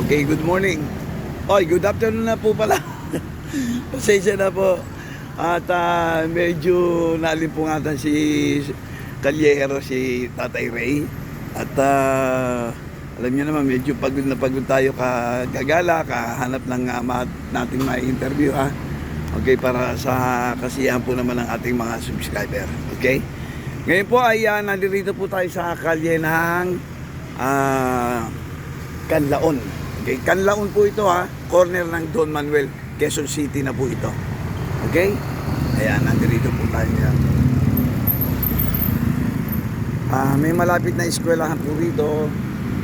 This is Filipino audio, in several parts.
Okay, good morning. Oy, good afternoon na po pala. Pasensya na po. At medyo nalimpungatan si Kalyero, si Tatay Ray. At alam niyo naman, medyo pagod na pagod tayo kagala, kahanap ng nating ma-interview ha. Okay, para sa kasiyahan po naman ng ating mga subscriber. Okay? Ngayon po ay nandito po tayo sa kalye ng Canlaon. Okay, Canlaon po ito ha, corner ng Don Manuel, Quezon City na po ito. Okay? Ayan, nandito po tayo yan. May malapit na eskwelahan po rito.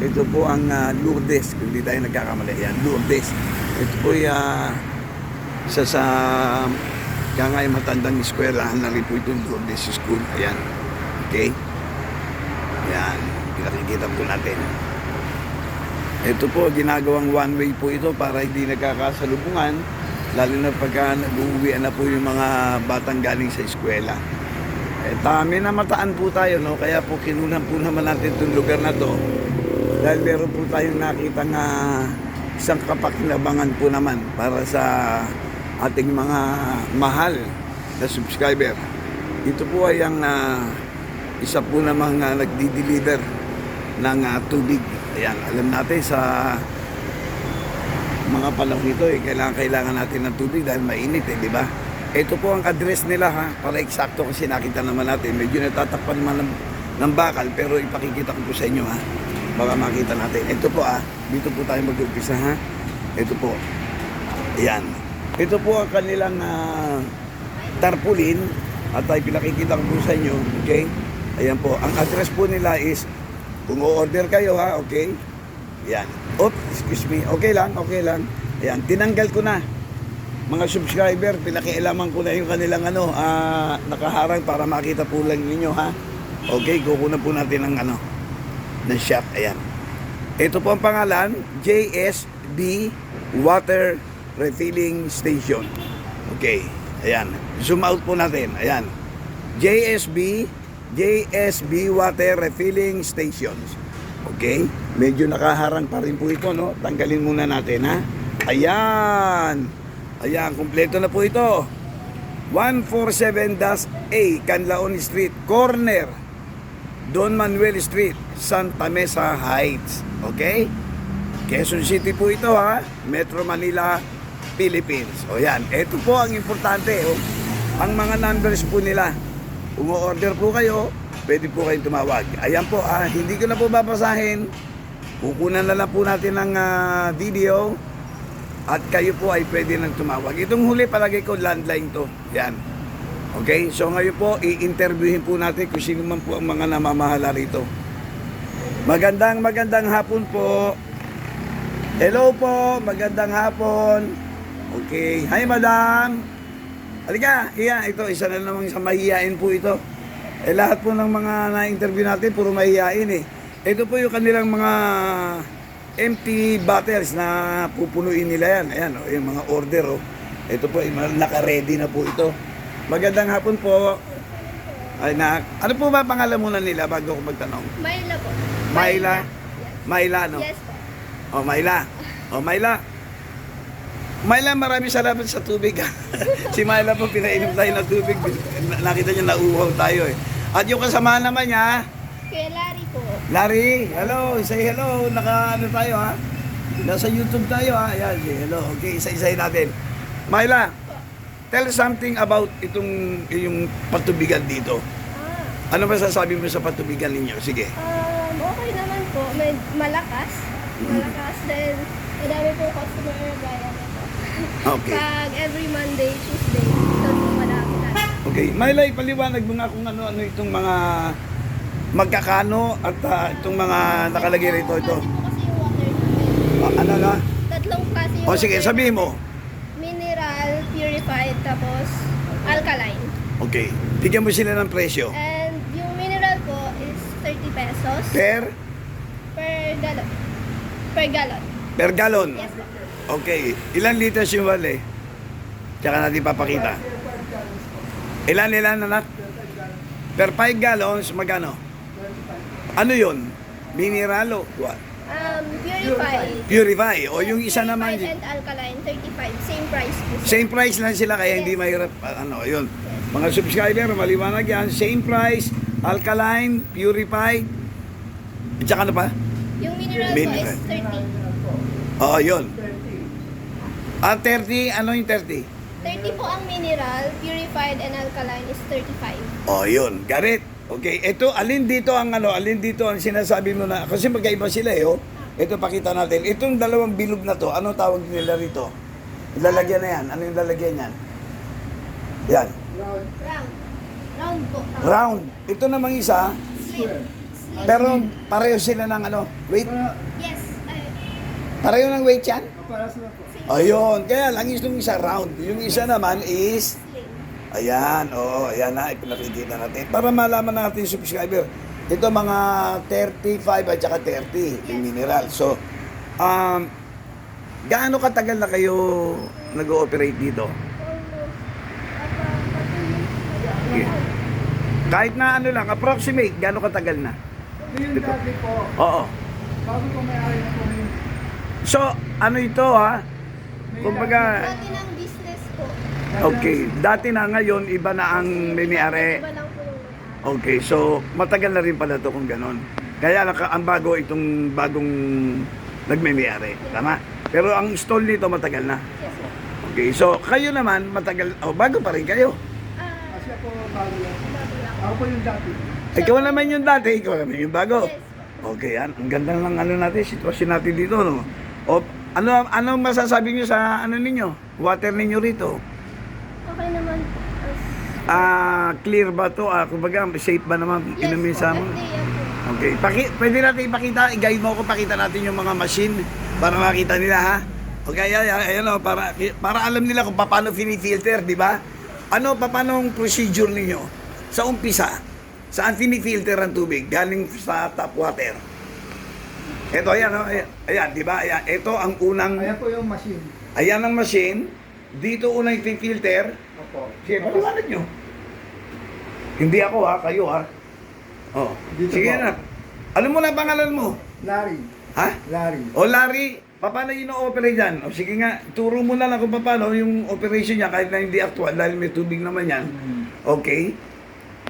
Ito po ang Lourdes, kung hindi tayo nagkakamali. Yan, Lourdes. Ito po isa sa kangay matandang eskwelahan na rin po itong Lourdes School. Ayan. Okay? Ayan, pinakikita po natin. Ito po, ginagawang one way po ito para hindi nagkakasalubungan, lalo na pagka nag-uwian na po yung mga batang galing sa eskwela. May namataan po tayo, no? Kaya po kinunan po naman natin itong lugar na to dahil meron po tayong nakita nga isang kapakinabangan po naman para sa ating mga mahal na subscriber. Ito po ay ang isa po namang nagdi-deliver ng tubig. Ayan, alam natin sa mga panahon ito kailangan natin ng tubig dahil mainit di ba? Ito po ang address nila ha, para eksakto kasi nakita naman natin. Medyo natatakpan naman ng bakal pero ipakikita ko po sa inyo ha. Baka makita natin. Ito po dito po tayo mag-umpisa ha. Ito po. Ayan. Ito po ang kanilang tarpaulin at ay pinakikita ko po sa inyo. Okay? Ayan po. Ang address po nila is kung o-order kayo ha, okay? Yan. Oops, excuse me. Okay lang, okay lang. Ayan, tinanggal ko na. Mga subscriber, pinakialaman ko na yung kanilang nakaharang para makita po lang ninyo ha. Okay, kukunan po natin ng ng shop. Ayan. Ito po ang pangalan, JSB Water Refilling Station. Okay, ayan. Zoom out po natin. Ayan. JSB Water Refilling Stations. Okay? Medyo nakaharang pa rin po ito, no? Tanggalin muna natin, ha? Ayan. Ayan, kumpleto na po ito. 147-A, Canlaon Street, corner, Don Manuel Street, Santa Mesa Heights. Okay? Quezon City po ito, ha? Metro Manila, Philippines. O yan, ito po ang importante, ang mga numbers po nila. Umo-order po kayo, pwede po kayong tumawag. Ayan po, hindi ko na po babasahin. Kukunan na lang po natin ng video at kayo po ay pwede nang tumawag. Itong huli palagay ko landline to. Yan. Okay, so ngayon po i-interviewin po natin kung sino man po ang mga namamahala rito. Magandang hapon po. Hello po, magandang hapon. Okay, hi madam. Halika, ito, isa na namang sa mahihain po ito. Lahat po ng mga na-interview natin, puro mahihain Ito po yung kanilang mga empty bottles na pupunuin nila yan. Ayan, yung mga order. Ito po, naka-ready na po ito. Magandang hapon po. Ano po ba pangalan muna nila bago ko magtanong? Myla po. Myla? Yes. Myla, no? Yes po. Myla, maraming salamat sa tubig. Si Myla po, pinainom tayo ng tubig. Nakita niyo, nauuhaw tayo At yung kasama naman niya, Kuya Larry po. Larry, hello, say hello. Tayo ha. Nasa YouTube tayo ha. Ayan, say hello. Okay, isa-isahin natin. Myla, tell something about yung patubigan dito. Ano ba sasabi mo sa patubigan ninyo? Sige. Okay naman po. Malakas. Malakas din. Madami po customer gaya nito. Okay. Pag every Monday, Tuesday, ito po madami na. Okay, Myla, ipaliwanag mo nga kung ano itong mga magkakano at itong mga nakalagay rito ito. Kasi po kasi yung water namin. Ano na? Tatlong klase yung O sige, water sabihin mo. Mineral, purified, tapos alkaline. Okay, bigyan mo sila ng presyo. And yung mineral po is 30 pesos Per gallon. Per gallon. per gallon. Yes po. Okay, ilan liters yung wale? Tsaka natin papakita. Ilan anak? Per 5 gallons, magkano? Ano yun? Mineral o what? Purify. Purify. O yung isa naman, Purified and alkaline, 35. Same price po. same price lang sila kaya hindi mahirap. Ano, yun. Mga subscriber, maliwanag yan. Same price, alkaline, purified. At saka ano pa? Yung mineral po Mineral. is 30. Oo, yun. 30, ano yung 30? 30 po ang mineral, purified and alkaline is 35. Oh, yun. Got it? Okay. Ito, alin dito ang sinasabi mo na, kasi magkaiba sila eh, oh. Ito, pakita natin. Itong dalawang bilog na to, anong tawag nila rito? Ilalagyan na yan. Ano yung lalagyan yan? Yan. Round. Round po. Round. Ito namang isa, Slim. pero pareho sila ng ano, weight. Yes. Pareho ng weight yan? Para sila po. Ayun. Kaya lang yung isa round. Yung isa naman is, Slim. ayan. Oo, ayan na. Ipinakikita natin. Para malaman natin yung subscriber. Ito mga 35 at saka 30 yung mineral. So, gaano katagal na kayo nag-ooperate dito? Kahit na ano lang, approximate, gaano katagal na? Yung dati po, Oo. bago ko may-ari na po yung So, ano ito ha? Kumbaga, Dati ng business po. okay, dati na ngayon, iba na ang may-ari. Iba lang po yung may-ari. Okay, so matagal na rin pala to kung ganon. Kaya ang bago itong bagong nagme-may-ari. Tama? Pero ang stall nito matagal na. Yes po. Okay, so kayo naman matagal, bago pa rin kayo. kasi ako bago yan. Bago lang. Ako po yung dati. Ikaw naman yung dati, ikaw naman yung bago. Yes po. Okay, yan. Ang ganda ng ano natin, sitwasyon natin dito, no? O, ano masasabi niyo sa ano ninyo? Water ninyo rito? Okay naman po. Clear ba to? Kumbaga, safe ba naman inumin sa mo? FDA po. Okay, pwede natin ipakita, i-guide mo ako, pakita natin yung mga machine para makita nila ha. Okay, ayan o, para alam nila kung paano fini-filter, di ba? Paano ang procedure ninyo? Sa umpisa, saan fini-filter ang tubig? Galing sa tap water. Ito, ayan, ayan, di ba? Ayan, ito ang unang, Ayan po yung machine. ayan ang machine. Dito unang i-filter. Opo. Sige, paliwanag nyo. Hindi ako ha, kayo ha. Oh, Dito sige po. na. Alam mo na pangalan mo? Larry. Ha? Larry. O Larry, paano ino-operate yan? O sige nga, turo mo na lang kung paano yung operation niya kahit na hindi actual dahil may tubig naman yan. Okay?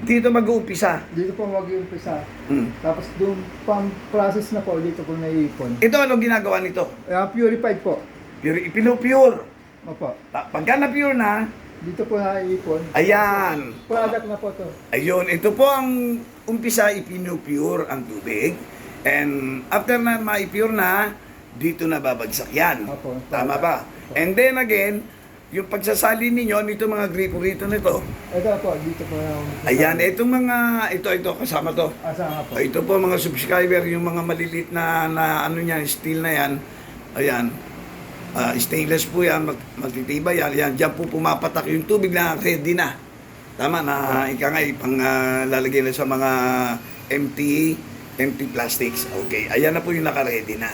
Dito mag-uumpisa. Dito po mag-umpisa. Hmm. Tapos doon pang-process na po, dito po naiipon. Ito anong ginagawa nito? Purified po. Pure. Opo. Pagka na-pure na, Dito po naiipon. ayan. Product na po to. Ayun, ito po ang umpisa, ipinupure ang tubig. And after na ma-pure na, dito na babagsak yan. Opo. Tama ba? And then again, yung pagsasali ninyo, nito mga gripo rito nito. Ito po, dito po na. Ayan, itong mga, ito, kasama to. Asama po. Ito po mga subscriber, yung mga maliliit na ano yan, steel na yan. Ayan. Stainless po yan, magtitibay yan. Yan, dyan po pumapatak yung tubig na ready na. Tama na, ika nga, pang lalagay na sa mga empty plastics. Okay, ayan na po yung naka-ready na.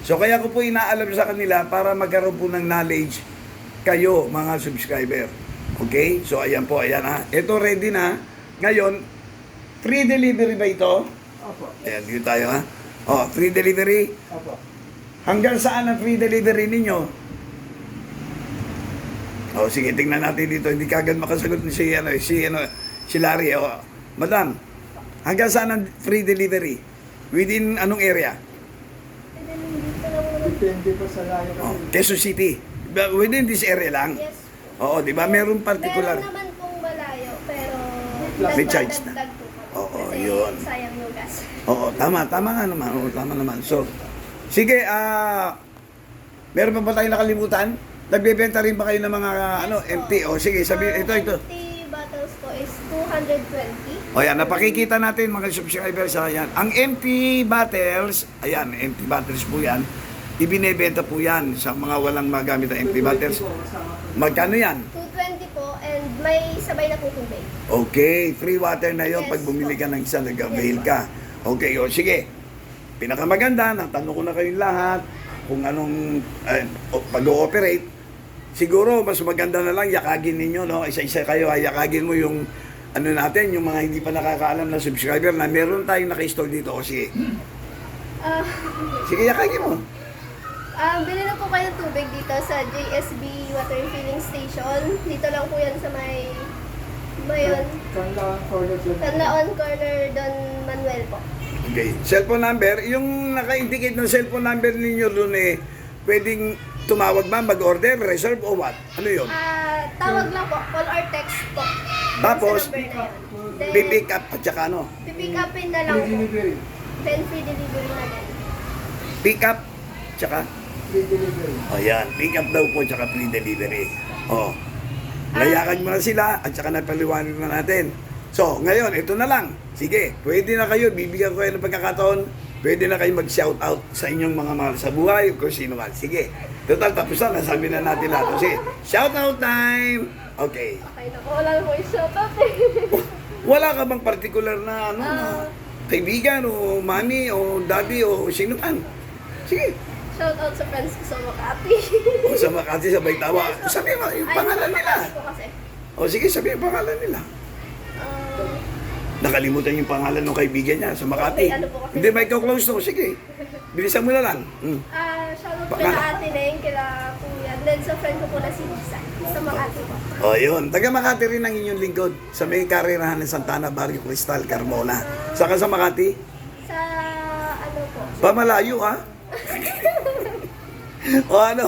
So kaya ko po inaalam sa kanila para magkaroon po ng knowledge kayo, mga subscriber. Okay, so ayan po, ayan ha. Ito ready na. Ngayon, free delivery ba ito? Opo. Ayan, dito tayo ha. Oh, free delivery. Opo. Hanggang saan ang free delivery ninyo? Oh, sige, tingnan natin dito. Hindi kagad makasagot ni si Larry. Oh. Madam, hanggang saan ang free delivery? Within anong area? And then dito lang muna. Depende po sa layo Oh, kasi. Quezon City. Within this area lang? Yes po. Oo, di ba? Meron particular. Meron naman pong malayo, pero May charge na. dagdag po kami. Oo, Kasi yun. sayang yung gas. Oo, tama nga naman. Oo, tama naman. So, sige, meron pa ba tayong nakalimutan? Nagbebenta rin ba kayo ng mga empty? O sige, sabi ito. Empty bottles po is 220. O yan, napakikita natin mga subscribers. Ayan. Ang empty bottles, ayan, empty bottles po yan. Ibinebenta po yan sa mga walang magamit na empty bottles. Magkano yan? 220 po and may sabay na po tubig. Okay, free water na yon Yes pag bumili ka ng isa, nag-avail Yes, ka. Okay, o sige. Pinakamaganda, natanong ko na kayong lahat kung anong pag-ooperate. Siguro, mas maganda na lang yakagin ninyo, no? Isa-isa kayo, yakagin mo yung ano natin, yung mga hindi pa nakakaalam na subscriber na meron tayong naka-install dito. O sige, Ah, Sige, yakagin mo. bili na po kayo ng tubig dito sa JSB Water Refilling Station. Dito lang po yan sa may Canlaon Corner, Don Manuel po. Okay. Cellphone number, yung naka-indicate ng cellphone number ninyo doon pwedeng tumawag ba, mag-order, reserve o what? Ano yun? Tawag lang po, call or text po. Tapos, Sa number na yun. Then, pipick up at saka ano? pipick upin na lang po. Delivery. Then free delivery na din. Pick up, tsaka? Delivery. O yan, pick up daw po, tsaka free delivery. O, layakan mo na sila at tsaka napaliwanag na natin. So, ngayon, ito na lang. Sige, pwede na kayo, bibigyan ko kayo ng pagkakataon, pwede na kayo mag-shout out sa inyong mga mahal sa buhay, kung sino man. Sige, total tapos na, nasabi na natin lahat. Sige, shout out time! Okay. Okay na po, wala na po i-shout out eh. Wala ka bang particular na ano, na kaibigan o mami o daddy o sino man? Sige. Shout out sa friends ko sa Makati. O sa Makati, sa Baytawa. Sabi mo yung pangalan nila. Po kasi. O sige, sabi yung pangalan nila. Nakalimutan yung pangalan ng kaibigan niya sa Makati. Ano po kasi? Hindi, may close to. Sige. Bilisan mo na lang. Shout out Baka- kila Ate Neng, kila Kuya. Then sa friend ko po na si Lisa. Sa Makati po. O yun. Taga Makati rin ang inyong lingkod. Sa may karirahan ng Santana, Barrio Cristal, Carmona. Saka sa Makati? Sa ano po? Pamalayo ha? O ano?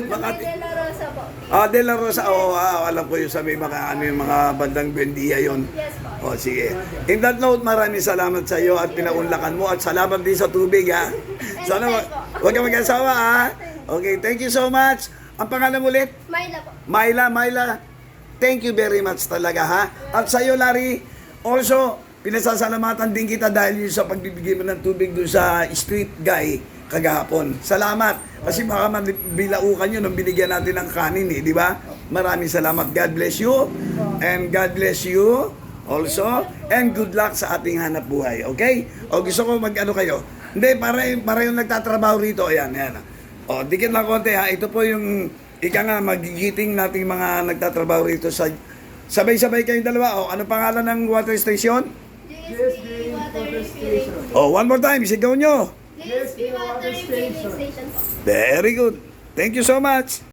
Makati. May De La Rosa po. De La Rosa. Alam ko yung sa may yung mga bandang Buendia yon. Yes po. O sige. In that note, maraming salamat sa iyo at pinaunlakan mo at salamat din sa tubig ha. Sana huwag kang mag-asawa ha. Okay, thank you so much. Ang pangalan mo ulit? Myla po. Myla. Thank you very much talaga ha. At sa iyo, Larry, also, pinasasalamatan din kita dahil yung sa pagbibigay mo ng tubig doon sa street guy kagahapon. Salamat. Kasi baka bilaukan yun nung binigyan natin ng kanin di ba? Maraming salamat. God bless you. And God bless you also. And good luck sa ating hanap buhay. Okay? O gusto ko mag-ano kayo. Hindi, para yung nagtatrabaho rito. Ayan. O, dikit lang konti ha. Ito po yung magigiting nating mga nagtatrabaho rito sa sabay-sabay kayong dalawa. O, ano pangalan ng water station? JSB Water Refilling. O, one more time. Sigaw nyo. JSB Water Refilling Station po. Very good. Thank you so much.